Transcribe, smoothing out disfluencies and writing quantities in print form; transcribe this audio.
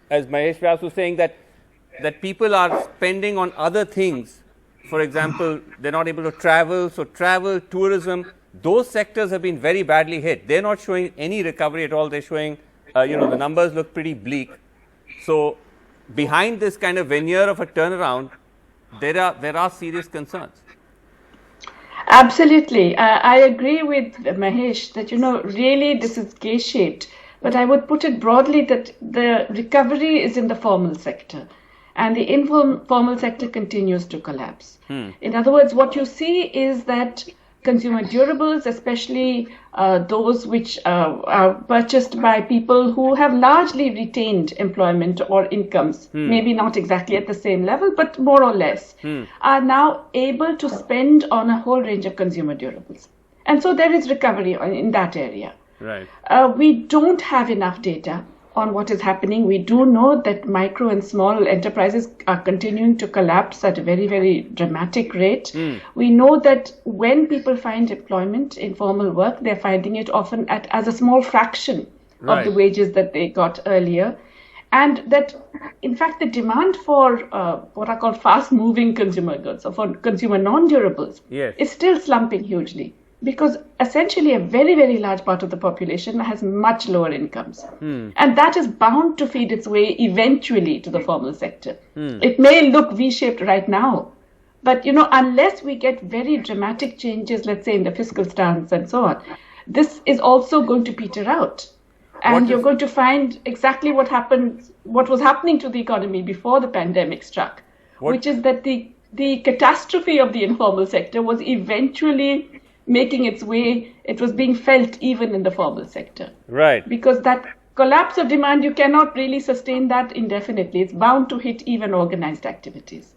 as Mahesh Vyas was saying, that people are spending on other things. For example, they're not able to travel. So travel, tourism, those sectors have been very badly hit. They're not showing any recovery at all. They're showing, the numbers look pretty bleak. So behind this kind of veneer of a turnaround, there are serious concerns. Absolutely. I agree with Mahesh that, really this is K-shaped. But I would put it broadly that the recovery is in the formal sector and the informal sector continues to collapse. In other words, what you see is that consumer durables, especially those which are purchased by people who have largely retained employment or incomes, maybe not exactly at the same level, but more or less, are now able to spend on a whole range of consumer durables. And so there is recovery in that area. Right. We don't have enough data on what is happening. We do know that micro and small enterprises are continuing to collapse at a very, very dramatic rate. We know that when people find employment, informal work, they're finding it often as a small fraction of the wages that they got earlier. And that, in fact, the demand for what are called fast-moving consumer goods, or for consumer non-durables, is still slumping hugely. Because essentially a very, very large part of the population has much lower incomes. And that is bound to feed its way eventually to the formal sector. It may look V-shaped right now, but unless we get very dramatic changes, let's say in the fiscal stance and so on, this is also going to peter out. And you're going to find exactly what was happening to the economy before the pandemic struck, which is that the catastrophe of the informal sector was eventually making its way, it was being felt even in the formal sector. Right. Because that collapse of demand, you cannot really sustain that indefinitely. It's bound to hit even organized activities.